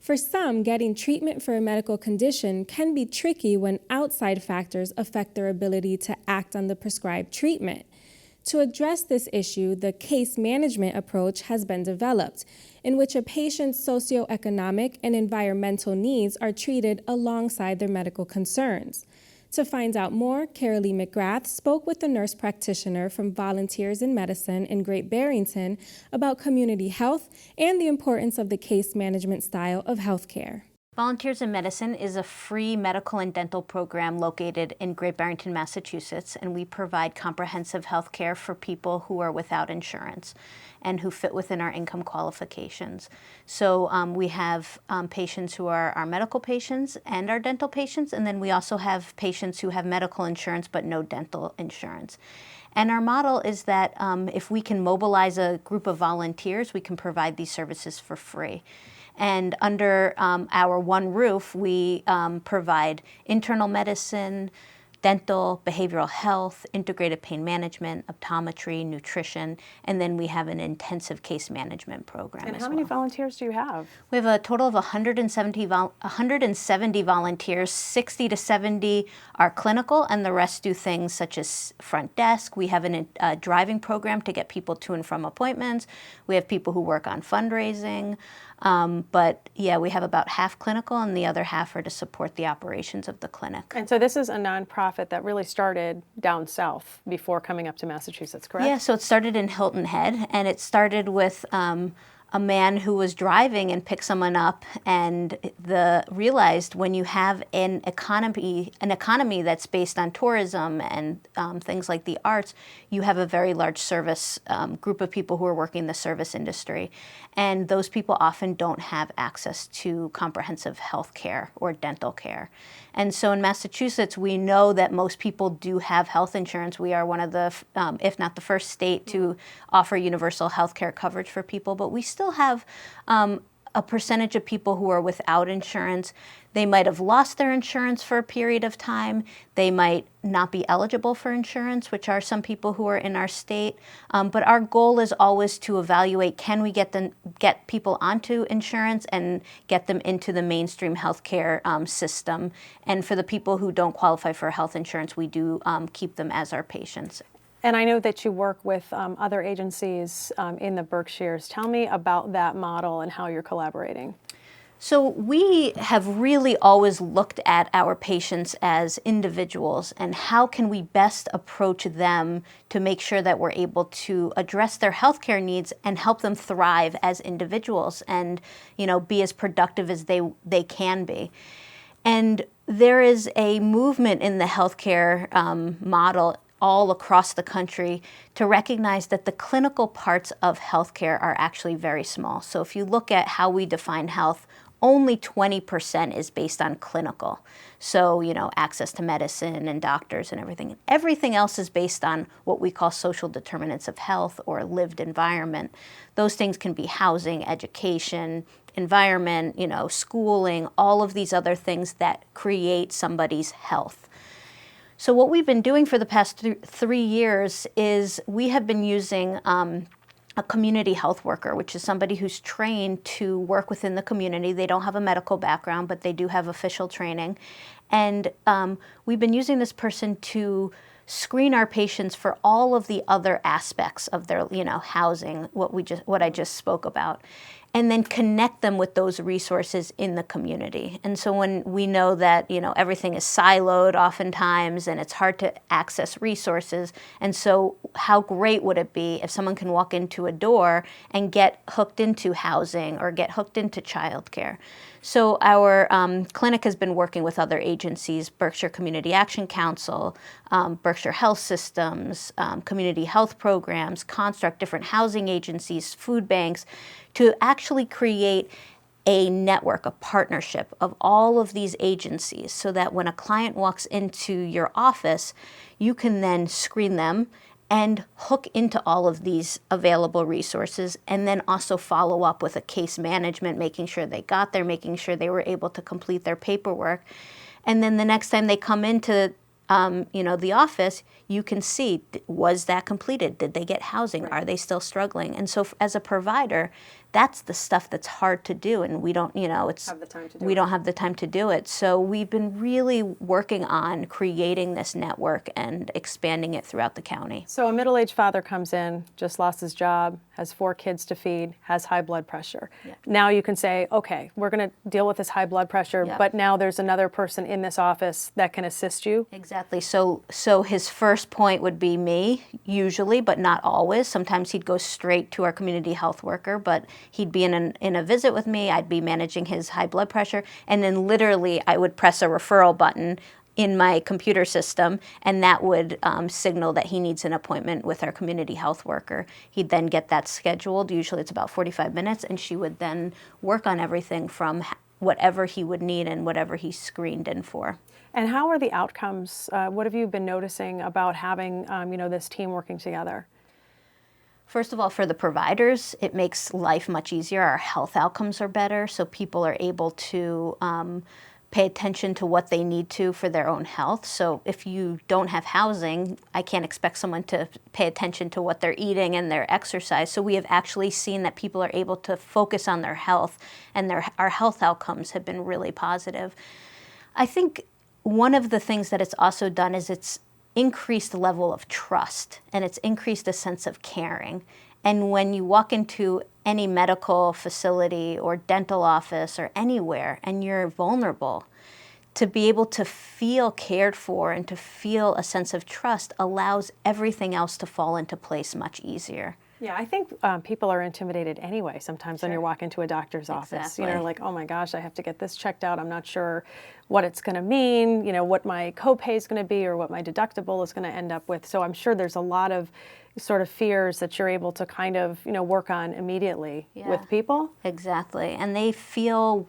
For some, getting treatment for a medical condition can be tricky when outside factors affect their ability to act on the prescribed treatment. To address this issue, the case management approach has been developed, in which a patient's socioeconomic and environmental needs are treated alongside their medical concerns. To find out more, Carolee McGrath spoke with a nurse practitioner from Volunteers in Medicine in Great Barrington about community health and the importance of the case management style of healthcare. Volunteers in Medicine is a free medical and dental program located in Great Barrington, Massachusetts, and we provide comprehensive health care for people who are without insurance and who fit within our income qualifications. So we have patients who are our medical patients and our dental patients, and then we also have patients who have medical insurance but no dental insurance. And our model is that if we can mobilize a group of volunteers, we can provide these services for free. And under our one roof, we provide internal medicine, dental, behavioral health, integrated pain management, optometry, nutrition, and then we have an intensive case management program. And how many volunteers do you have? We have a total of 170 volunteers. 60 to 70 are clinical, and the rest do things such as front desk. We have a driving program to get people to and from appointments. We have people who work on fundraising. But yeah, we have about half clinical and the other half are to support the operations of the clinic. And so this is a nonprofit that really started down south before coming up to Massachusetts, correct? Yeah, so it started in Hilton Head, and it started with a man who was driving and picked someone up, and realized when you have an economy that's based on tourism and things like the arts, you have a very large service group of people who are working in the service industry, and those people often don't have access to comprehensive health care or dental care. And so in Massachusetts, we know that most people do have health insurance. We are one of the, if not the first state to offer universal health care coverage for people, but we still have a percentage of people who are without insurance. They might have lost their insurance for a period of time. They might not be eligible for insurance, which are some people who are in our state. But our goal is always to evaluate, can we get people onto insurance and get them into the mainstream healthcare system? And for the people who don't qualify for health insurance, we do keep them as our patients. And I know that you work with other agencies in the Berkshires. Tell me about that model and how you're collaborating. So we have really always looked at our patients as individuals, and how can we best approach them to make sure that we're able to address their healthcare needs and help them thrive as individuals and, be as productive as they can be. And there is a movement in the healthcare model all across the country to recognize that the clinical parts of healthcare are actually very small. So if you look at how we define health, only 20% is based on clinical. So, access to medicine and doctors and everything. Everything else is based on what we call social determinants of health or lived environment. Those things can be housing, education, environment, schooling, all of these other things that create somebody's health. So what we've been doing for the past 3 years is we have been using a community health worker, which is somebody who's trained to work within the community. They don't have a medical background, but they do have official training. And we've been using this person to screen our patients for all of the other aspects of their, housing, what I just spoke about, and then connect them with those resources in the community. And so when we know that, everything is siloed oftentimes and it's hard to access resources, and so how great would it be if someone can walk into a door and get hooked into housing or get hooked into childcare? So our clinic has been working with other agencies, Berkshire Community Action Council, Berkshire Health Systems, community health programs, Construct, different housing agencies, food banks, to actually create a network, a partnership of all of these agencies so that when a client walks into your office, you can then screen them and hook into all of these available resources, and then also follow up with a case management, making sure they got there, making sure they were able to complete their paperwork. And then the next time they come into the office, you can see, was that completed? Did they get housing? Are they still struggling? And so as a provider, that's the stuff that's hard to do, and we don't, Have the time to do we it. don't have the time to do it. So we've been really working on creating this network and expanding it throughout the county. So a middle-aged father comes in, just lost his job, has 4 kids to feed, has high blood pressure. Yeah. Now you can say, okay, we're going to deal with this high blood pressure, Yeah. but now there's another person in this office that can assist you. Exactly. So his first point would be me, usually, but not always. Sometimes he'd go straight to our community health worker, but he'd be in a visit with me. I'd be managing his high blood pressure, and then literally I would press a referral button in my computer system, and that would signal that he needs an appointment with our community health worker. He'd then get that scheduled. Usually it's about 45 minutes, and she would then work on everything from whatever he would need and whatever he's screened in for. And how are the outcomes? What have you been noticing about having this team working together? First of all, for the providers, it makes life much easier. Our health outcomes are better, so people are able to pay attention to what they need to for their own health. So if you don't have housing, I can't expect someone to pay attention to what they're eating and their exercise. So we have actually seen that people are able to focus on their health, and our health outcomes have been really positive. I think one of the things that it's also done is it's increased the level of trust, and it's increased a sense of caring. And when you walk into any medical facility or dental office or anywhere and you're vulnerable, to be able to feel cared for and to feel a sense of trust allows everything else to fall into place much easier. Yeah, I think people are intimidated anyway sometimes when you walk into a doctor's office. Exactly. Like, oh my gosh, I have to get this checked out. I'm not sure what it's going to mean, what my copay is going to be or what my deductible is going to end up with. So I'm sure there's a lot of sort of fears that you're able to kind of, work on immediately with people. Exactly. And they feel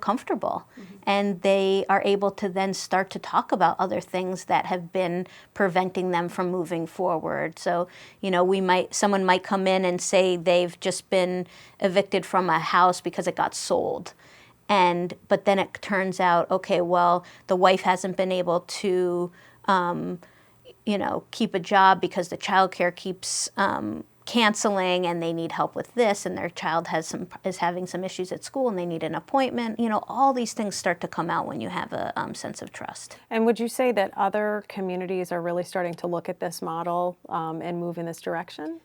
comfortable, and they are able to then start to talk about other things that have been preventing them from moving forward. So, someone might come in and say they've just been evicted from a house because it got sold. But then it turns out, okay, well, the wife hasn't been able to, keep a job because the childcare keeps canceling, and they need help with this, and their child is having some issues at school and they need an appointment. All these things start to come out when you have a sense of trust. And would you say that other communities are really starting to look at this model and move in this direction?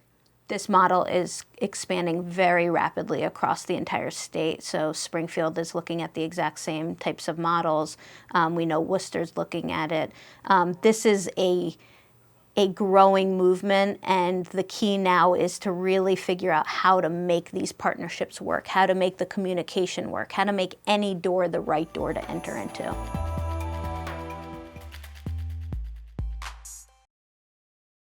This model is expanding very rapidly across the entire state. So Springfield is looking at the exact same types of models. We know Worcester's looking at it. This is a growing movement, and the key now is to really figure out how to make these partnerships work, how to make the communication work, how to make any door the right door to enter into.